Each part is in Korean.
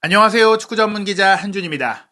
안녕하세요. 축구 전문 기자 한준입니다.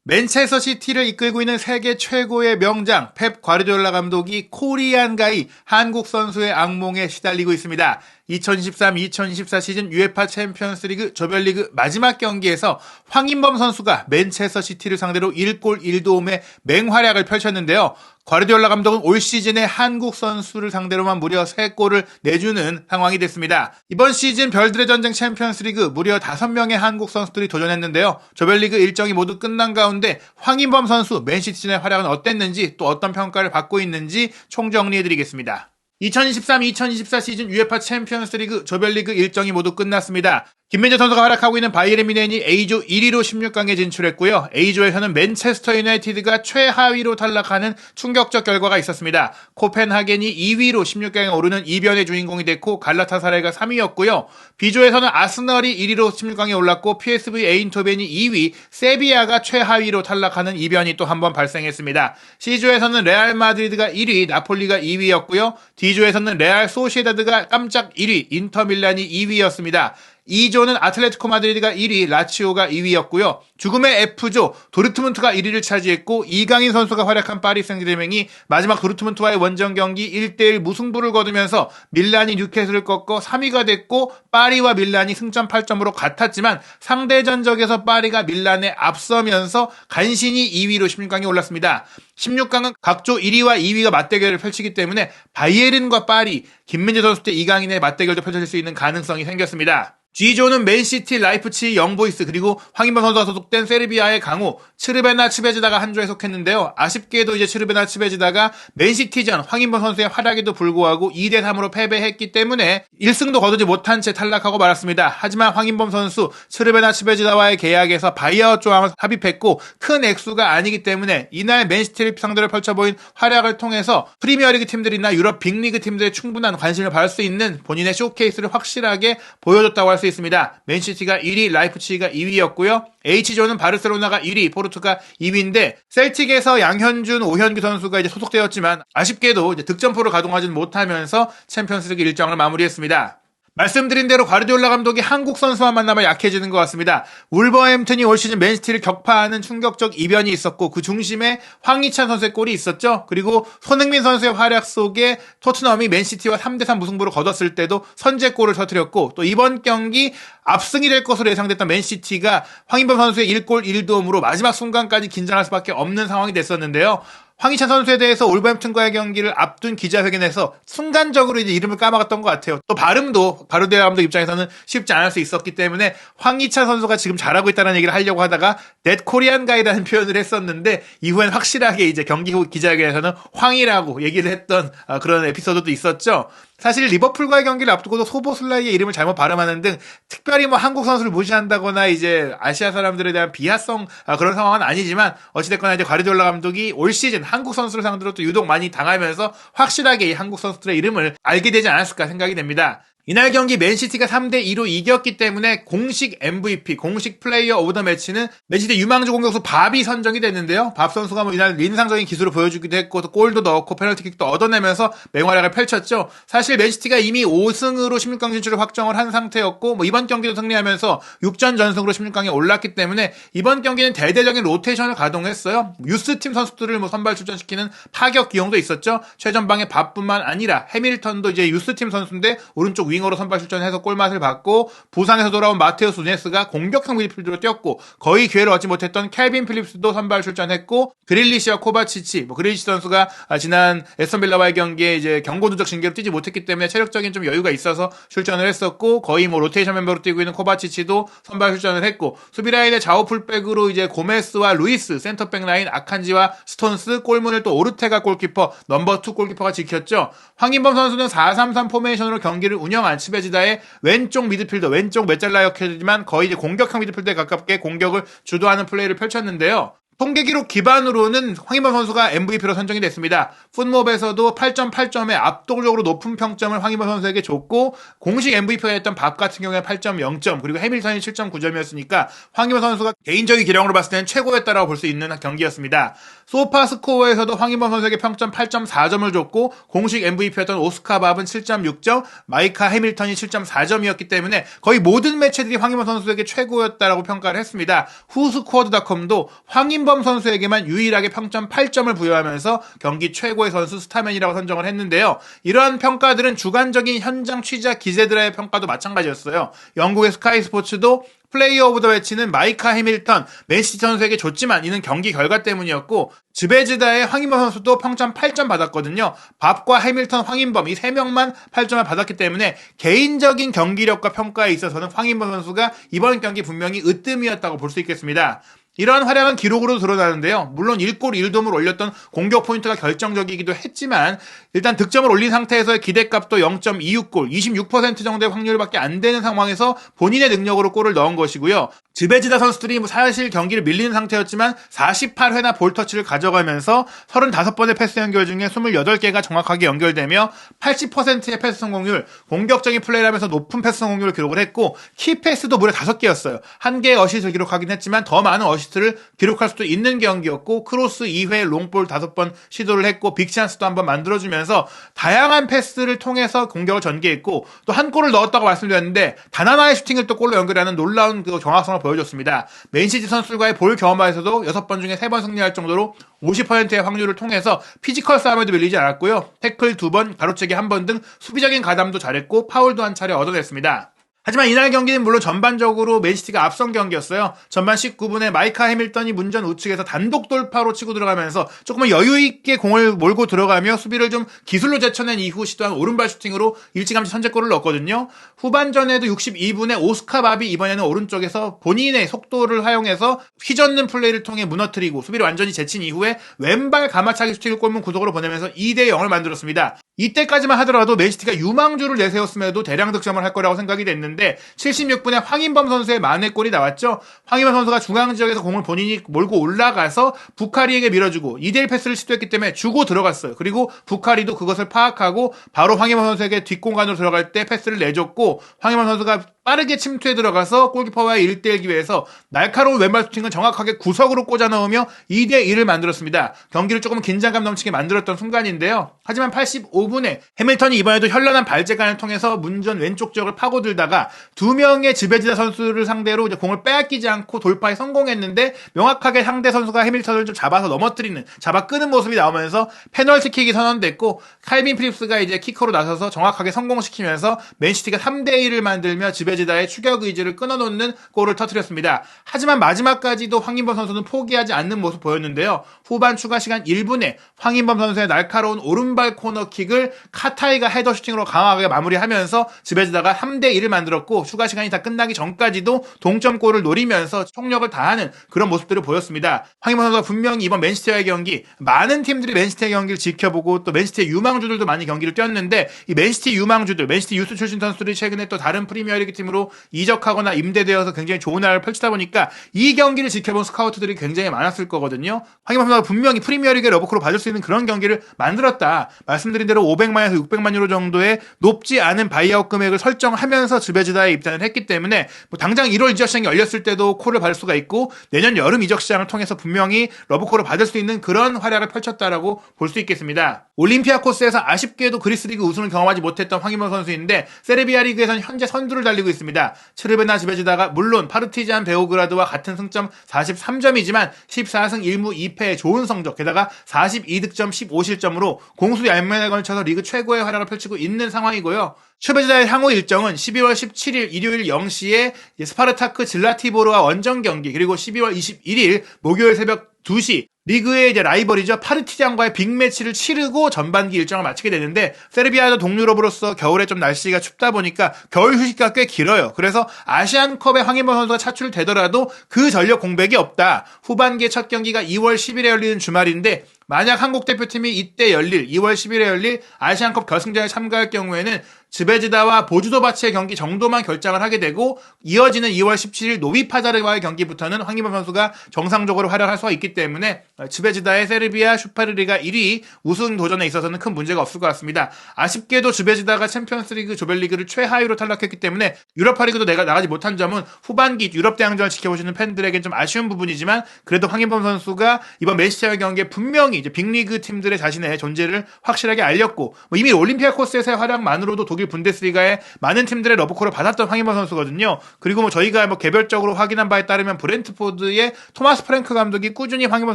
맨체스터 시티를 이끌고 있는 세계 최고의 명장 펩 과르디올라 감독이 코리안 가이 한국 선수의 악몽에 시달리고 있습니다. 2023-2024 시즌 UEFA 챔피언스리그 조별리그 마지막 경기에서 황인범 선수가 맨체스터 시티를 상대로 1골 1도움의 맹활약을 펼쳤는데요. 과르디올라 감독은 올 시즌에 한국 선수를 상대로만 무려 3골을 내주는 상황이 됐습니다. 이번 시즌 별들의 전쟁 챔피언스리그 무려 5명의 한국 선수들이 도전했는데요. 조별리그 일정이 모두 끝난 가운데 황인범 선수 맨시티전의 활약은 어땠는지 또 어떤 평가를 받고 있는지 총정리해드리겠습니다. 2023-2024 시즌 UEFA 챔피언스리그 조별리그 일정이 모두 끝났습니다. 김민재 선수가 활약하고 있는 바이에른 뮌헨이 A조 1위로 16강에 진출했고요. A조에서는 맨체스터 유나이티드가 최하위로 탈락하는 충격적 결과가 있었습니다. 코펜하겐이 2위로 16강에 오르는 이변의 주인공이 됐고 갈라타사라이가 3위였고요. B조에서는 아스널이 1위로 16강에 올랐고 PSV 에인토벤이 2위, 세비야가 최하위로 탈락하는 이변이 또 한 번 발생했습니다. C조에서는 레알 마드리드가 1위, 나폴리가 2위였고요. D조에서는 레알 소시에다드가 깜짝 1위, 인터밀란이 2위였습니다. 2조는 아틀레티코 마드리드가 1위, 라치오가 2위였고요. 죽음의 F조, 도르트문트가 1위를 차지했고 이강인 선수가 활약한 파리 생제르맹이 마지막 도르트문트와의 원정 경기 1대1 무승부를 거두면서 밀란이 뉴캐슬을 꺾어 3위가 됐고 파리와 밀란이 승점 8점으로 같았지만 상대 전적에서 파리가 밀란에 앞서면서 간신히 2위로 16강에 올랐습니다. 16강은 각조 1위와 2위가 맞대결을 펼치기 때문에 바이에른과 파리, 김민재 선수 대 이강인의 맞대결도 펼쳐질 수 있는 가능성이 생겼습니다. G조는 맨시티, 라이프치히, 영보이스 그리고 황인범 선수가 소속된 세르비아의 강호 츠르베나 츠베즈다가 한 조에 속했는데요. 아쉽게도 이제 츠르베나 츠베즈다가 맨시티전 황인범 선수의 활약에도 불구하고 2대3으로 패배했기 때문에 1승도 거두지 못한 채 탈락하고 말았습니다. 하지만 황인범 선수 츠르베나 츠베즈다와의 계약에서 바이아웃 조항을 합의했고 큰 액수가 아니기 때문에 이날 맨시티를 상대로 펼쳐보인 활약을 통해서 프리미어리그 팀들이나 유럽 빅리그 팀들의 충분한 관심을 받을 수 있는 본인의 쇼케이스를 확실하게 보여줬다고 할 수 있습니다. 맨시티가 1위, 라이프치히가 2위였고요. H조는 바르셀로나가 1위, 포르투가 2위인데 셀틱에서 양현준, 오현규 선수가 이제 소속되었지만 아쉽게도 이제 득점포를 가동하지 못하면서 챔피언스리그 일정을 마무리했습니다. 말씀드린 대로 과르디올라 감독이 한국 선수와 만나면 약해지는 것 같습니다. 울버햄튼이 올 시즌 맨시티를 격파하는 충격적 이변이 있었고 그 중심에 황희찬 선수의 골이 있었죠. 그리고 손흥민 선수의 활약 속에 토트넘이 맨시티와 3대3 무승부를 거뒀을 때도 선제골을 터뜨렸고 또 이번 경기 압승이 될 것으로 예상됐던 맨시티가 황인범 선수의 1골 1도움으로 마지막 순간까지 긴장할 수밖에 없는 상황이 됐었는데요. 황희찬 선수에 대해서 울버햄튼과의 경기를 앞둔 기자회견에서 순간적으로 이제 이름을 까먹었던 것 같아요. 또 발음도 과르디올라 감독 입장에서는 쉽지 않을 수 있었기 때문에 황희찬 선수가 지금 잘하고 있다는 얘기를 하려고 하다가 That Korean Guy라는 표현을 했었는데 이후엔 확실하게 이제 경기 후 기자회견에서는 황이라고 얘기를 했던 그런 에피소드도 있었죠. 사실 리버풀과의 경기를 앞두고도 소보슬라이의 이름을 잘못 발음하는 등 특별히 뭐 한국 선수를 무시한다거나 이제 아시아 사람들에 대한 비하성 그런 상황은 아니지만 어찌됐거나 이제 과르디올라 감독이 올 시즌 한국 선수를 상대로 또 유독 많이 당하면서 확실하게 이 한국 선수들의 이름을 알게 되지 않았을까 생각이 됩니다. 이날 경기 맨시티가 3대2로 이겼기 때문에 공식 MVP, 공식 플레이어 오브 더 매치는 맨시티 유망주 공격수 밥이 선정이 됐는데요. 밥 선수가 뭐 이날 인상적인 기술을 보여주기도 했고 또 골도 넣고 페널티킥도 얻어내면서 맹활약을 펼쳤죠. 사실 맨시티가 이미 5승으로 16강 진출을 확정을 한 상태였고 뭐 이번 경기도 승리하면서 6전 전승으로 16강에 올랐기 때문에 이번 경기는 대대적인 로테이션을 가동했어요. 유스팀 선수들을 뭐 선발 출전시키는 파격 기용도 있었죠. 최전방의 밥뿐만 아니라 해밀턴도 이제 유스팀 선수인데 오른쪽 윙어로 선발 출전해서 골맛을 봤고 부상에서 돌아온 마테우스 누네스가 공격형 미드필드로 뛰었고 거의 기회를 얻지 못했던 캘빈 필립스도 선발 출전했고 그릴리시와 코바치치, 그릴리시 선수가 지난 에스턴 빌라와의 경기에 이제 경고 누적 징계로 뛰지 못했기 때문에 체력적인 좀 여유가 있어서 출전을 했었고 거의 뭐 로테이션 멤버로 뛰고 있는 코바치치도 선발 출전을 했고 수비 라인의 좌우 풀백으로 이제 고메스와 루이스, 센터백 라인 아칸지와 스톤스, 골문을 또 오르테가 골키퍼, 넘버 2 골키퍼가 지켰죠. 황인범 선수는 4-3-3 포메이션으로 경기를 운영한 츠베지다의 왼쪽 미드필더, 왼쪽 메잘라 역할이지만 거의 이제 공격형 미드필더에 가깝게 공격을 주도하는 플레이를 펼쳤는데요. 통계 기록 기반으로는 황인범 선수가 MVP로 선정이 됐습니다. 풋몹에서도 8.8점의 압도적으로 높은 평점을 황인범 선수에게 줬고 공식 MVP가 했던 밥 같은 경우에 8.0점 그리고 해밀턴이 7.9점이었으니까 황인범 선수가 개인적인 기량으로 봤을 때는 최고였다라고 볼 수 있는 경기였습니다. 소파스코어에서도 황인범 선수에게 평점 8.4점을 줬고 공식 MVP였던 오스카 밥은 7.6점, 마이카 해밀턴이 7.4점이었기 때문에 거의 모든 매체들이 황인범 선수에게 최고였다라고 평가를 했습니다. 후스코어드닷컴도 황인범 선수에게만 유일하게 평점 8점을 부여하면서 경기 최고의 선수 스타맨이라고 선정을 했는데요. 이러한 평가들은 주관적인 현장 취재 기자들의 평가도 마찬가지였어요. 영국의 스카이 스포츠도 플레이어 오브 더 매치는 마이카 해밀턴, 맨시티 선수에게 줬지만 이는 경기 결과 때문이었고 즈베즈다의 황인범 선수도 평점 8점 받았거든요. 밥과 해밀턴, 황인범 이 3명만 8점을 받았기 때문에 개인적인 경기력과 평가에 있어서는 황인범 선수가 이번 경기 분명히 으뜸이었다고 볼 수 있겠습니다. 이러한 활약은 기록으로 드러나는데요. 물론 1골 1도움을 올렸던 공격 포인트가 결정적이기도 했지만 일단 득점을 올린 상태에서의 기대값도 0.26골, 26% 정도의 확률밖에 안 되는 상황에서 본인의 능력으로 골을 넣은 것이고요. 즈베지다 선수들이 사실 경기를 밀리는 상태였지만 48회나 볼터치를 가져가면서 35번의 패스 연결 중에 28개가 정확하게 연결되며 80%의 패스 성공률, 공격적인 플레이를 하면서 높은 패스 성공률을 기록을 했고 키패스도 무려 5개였어요. 1개의 어시스트를 기록하긴 했지만 더 많은 어시스트를 기록할 수도 있는 경기였고 크로스 2회, 롱볼 5번 시도를 했고 빅찬스도 한번 만들어주면서 다양한 패스를 통해서 공격을 전개했고 또 한 골을 넣었다고 말씀드렸는데 단 하나의 슈팅을 또 골로 연결하는 놀라운 그 정확성을 보여줬습니다. 맨시티 선수들과의 볼 경험에서도 6번 중에 3번 승리할 정도로 50%의 확률을 통해서 피지컬 싸움에도 밀리지 않았고요. 태클 2번, 가로채기 1번 등 수비적인 가담도 잘했고 파울도 한 차례 얻어냈습니다. 하지만 이날 경기는 물론 전반적으로 맨시티가 앞선 경기였어요. 전반 19분에 마이카 해밀턴이 문전 우측에서 단독 돌파로 치고 들어가면서 조금은 여유있게 공을 몰고 들어가며 수비를 좀 기술로 제쳐낸 이후 시도한 오른발 슈팅으로 일찌감치 선제골을 넣었거든요. 후반전에도 62분에 오스카 밥이 이번에는 오른쪽에서 본인의 속도를 활용해서 휘젓는 플레이를 통해 무너뜨리고 수비를 완전히 제친 이후에 왼발 가마차기 슈팅을 골문 구석으로 보내면서 2대0을 만들었습니다. 이때까지만 하더라도 맨시티가 유망주를 내세웠음에도 대량 득점을 할 거라고 생각이 됐는데 76분에 황인범 선수의 만회골이 나왔죠. 황인범 선수가 중앙지역에서 공을 본인이 몰고 올라가서 부카리에게 밀어주고 2대1 패스를 시도했기 때문에 주고 들어갔어요. 그리고 부카리도 그것을 파악하고 바로 황인범 선수에게 뒷공간으로 들어갈 때 패스를 내줬고 황인범 선수가 빠르게 침투에 들어가서 골키퍼와의 1대1 기회에서 날카로운 왼발 슈팅을 정확하게 구석으로 꽂아 넣으며 2대1을 만들었습니다. 경기를 조금 긴장감 넘치게 만들었던 순간인데요. 하지만 85분에 해밀턴이 이번에도 현란한 발재간을 통해서 문전 왼쪽 지역을 파고들다가 2명의 즈베지다 선수를 상대로 이제 공을 빼앗기지 않고 돌파에 성공했는데 명확하게 상대 선수가 해밀턴을 좀 잡아서 넘어뜨리는, 잡아 끄는 모습이 나오면서 페널티킥이 선언됐고 칼빈 필립스가 이제 키커로 나서서 정확하게 성공시키면서 맨시티가 3대1을 만들며 즈베지다의 추격 의지를 끊어놓는 골을 터뜨렸습니다. 하지만 마지막까지도 황인범 선수는 포기하지 않는 모습 보였는데요. 후반 추가 시간 1분에 황인범 선수의 날카로운 오른발 코너킥을 카타이가 헤더 슈팅으로 강하게 마무리하면서 즈베지다가 3대1을 만들었고 추가 시간이 다 끝나기 전까지도 동점골을 노리면서 총력을 다하는 그런 모습들을 보였습니다. 황인범 선수가 분명히 이번 맨시티와의 경기, 많은 팀들이 맨시티의 경기를 지켜보고 또 맨시티의 유망주들도 많이 경기를 뛰었는데 이 맨시티 유망주들, 맨시티 유스 출신 선수들이 최근에 또 다른 프리미어리그 팀으로 이적하거나 임대되어서 굉장히 좋은 활약을 펼치다 보니까 이 경기를 지켜본 스카우트들이 굉장히 많았을 거거든요. 황인범 선수가 분명히 프리미어리그의 러브콜을 받을 수 있는 그런 경기를 만들었다. 말씀드린 대로 500만에서 600만 유로 정도의 높지 않은 바이아웃 금액을 설정하면서 즈베지다에 입단을 했기 때문에 뭐 당장 1월 이적 시장이 열렸을 때도 콜을 받을 수가 있고 내년 여름 이적 시장을 통해서 분명히 러브콜을 받을 수 있는 그런 활약을 펼쳤다라고 볼 수 있겠습니다. 올림피아코스에서 아쉽게도 그리스 리그 우승을 경험하지 못했던 황인범 선수인데 세르비아 리그에서는 현재 선두를 달리고 있습니다. 츠르베나 즈베지다가 물론 파르티잔 베오그라드와 같은 승점 43점이지만 14승 1무 2패의 좋은 성적, 게다가 42득점 15실점으로 공수 얄면에 걸쳐서 리그 최고의 활약을 펼치고 있는 상황이고요. 츠베지다의 향후 일정은 12월 17일 일요일 0시에 스파르타크 질라티보르와 원정 경기, 그리고 12월 21일 목요일 새벽 2시 리그의 이제 라이벌이죠. 파르티잔과의 빅매치를 치르고 전반기 일정을 마치게 되는데 세르비아도 동유럽으로서 겨울에 좀 날씨가 춥다 보니까 겨울 휴식기가 꽤 길어요. 그래서 아시안컵에 황인범 선수가 차출되더라도 그 전력 공백이 없다. 후반기의 첫 경기가 2월 10일에 열리는 주말인데 만약 한국 대표팀이 이때 열릴 2월 10일에 열릴 아시안컵 결승전에 참가할 경우에는 즈베즈다와 보주도바치의 경기 정도만 결정을 하게 되고 이어지는 2월 17일 노비파자르와의 경기부터는 황희범 선수가 정상적으로 활약할 수가 있기 때문에 즈베즈다의 세르비아 슈퍼리가 1위 우승 도전에 있어서는 큰 문제가 없을 것 같습니다. 아쉽게도 즈베즈다가 챔피언스리그 조별리그를 최하위로 탈락했기 때문에 유럽파리그도 내가 나가지 못한 점은 후반기 유럽 대항전을 지켜보시는 팬들에겐 좀 아쉬운 부분이지만 그래도 황희범 선수가 이번 맨시티와의 경기에 분명히 이제 빅리그 팀들의 자신의 존재를 확실하게 알렸고 이미 올림피아코스에서의 활약만으로도 독일 분데스리가의 많은 팀들의 러브콜을 받았던 황희범 선수거든요. 그리고 저희가 개별적으로 확인한 바에 따르면 브렌트포드의 토마스 프랭크 감독이 꾸준히 황희범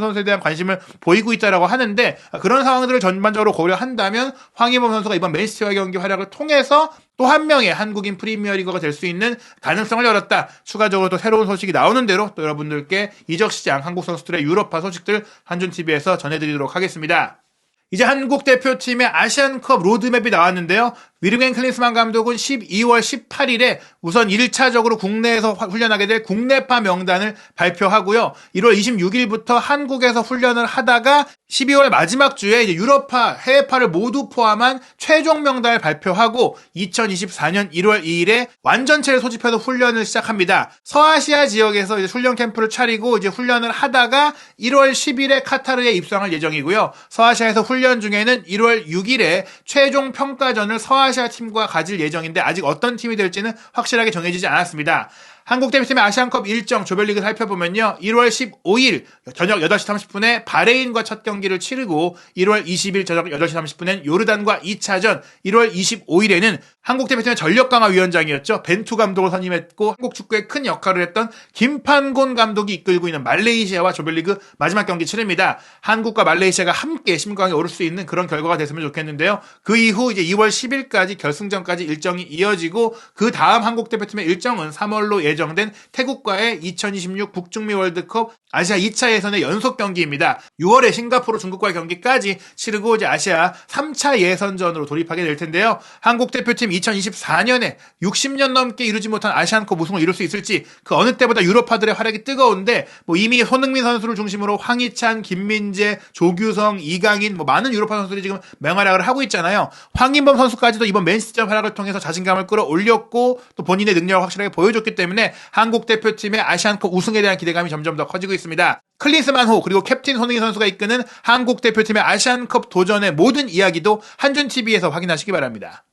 선수에 대한 관심을 보이고 있다라고 하는데 그런 상황들을 전반적으로 고려한다면 황희범 선수가 이번 맨시티와의 경기 활약을 통해서 또 한 명의 한국인 프리미어리거가 될 수 있는 가능성을 열었다. 추가적으로 또 새로운 소식이 나오는 대로 또 여러분들께 이적 시장 한국 선수들의 유럽파 소식들 한준TV에서 전해드리도록 하겠습니다. 이제 한국 대표팀의 아시안컵 로드맵이 나왔는데요. 위르겐 클린스만 감독은 12월 18일에 우선 1차적으로 국내에서 훈련하게 될 국내파 명단을 발표하고요. 1월 26일부터 한국에서 훈련을 하다가 12월 마지막 주에 이제 유럽파, 해외파를 모두 포함한 최종 명단을 발표하고 2024년 1월 2일에 완전체를 소집해서 훈련을 시작합니다. 서아시아 지역에서 이제 훈련 캠프를 차리고 이제 훈련을 하다가 1월 10일에 카타르에 입성할 예정이고요. 서아시아에서 훈련 중에는 1월 6일에 최종 평가전을 서아시아 팀과 가질 예정인데 아직 어떤 팀이 될지는 확실하게 정해지지 않았습니다. 한국 대표팀의 아시안컵 일정 조별리그 살펴보면요. 1월 15일 저녁 8시 30분에 바레인과 첫 경기를 치르고 1월 20일 저녁 8시 30분엔 요르단과 2차전, 1월 25일에는 한국 대표팀의 전력강화위원장이었죠. 벤투 감독을 선임했고 한국 축구에 큰 역할을 했던 김판곤 감독이 이끌고 있는 말레이시아와 조별리그 마지막 경기 치릅니다. 한국과 말레이시아가 함께 심각하게 오를 수 있는 그런 결과가 됐으면 좋겠는데요. 그 이후 이제 2월 10일까지 결승전까지 일정이 이어지고 그 다음 한국 대표팀의 일정은 3월로 예정된 태국과의 2026 북중미 월드컵 아시아 2차 예선의 연속 경기입니다. 6월에 싱가포르 중국과의 경기까지 치르고 이제 아시아 3차 예선전으로 돌입하게 될 텐데요. 한국 대표팀 2024년에 60년 넘게 이루지 못한 아시안컵 우승을 이룰 수 있을지 그 어느 때보다 유럽파들의 활약이 뜨거운데 이미 손흥민 선수를 중심으로 황희찬, 김민재, 조규성, 이강인 많은 유럽파 선수들이 지금 맹활약을 하고 있잖아요. 황인범 선수까지도 이번 맨시티전 활약을 통해서 자신감을 끌어올렸고 또 본인의 능력을 확실하게 보여줬기 때문에 한국 대표팀의 아시안컵 우승에 대한 기대감이 점점 더 커지고 있습니다. 클린스만호 그리고 캡틴 손흥민 선수가 이끄는 한국 대표팀의 아시안컵 도전의 모든 이야기도 한준TV에서 확인하시기 바랍니다.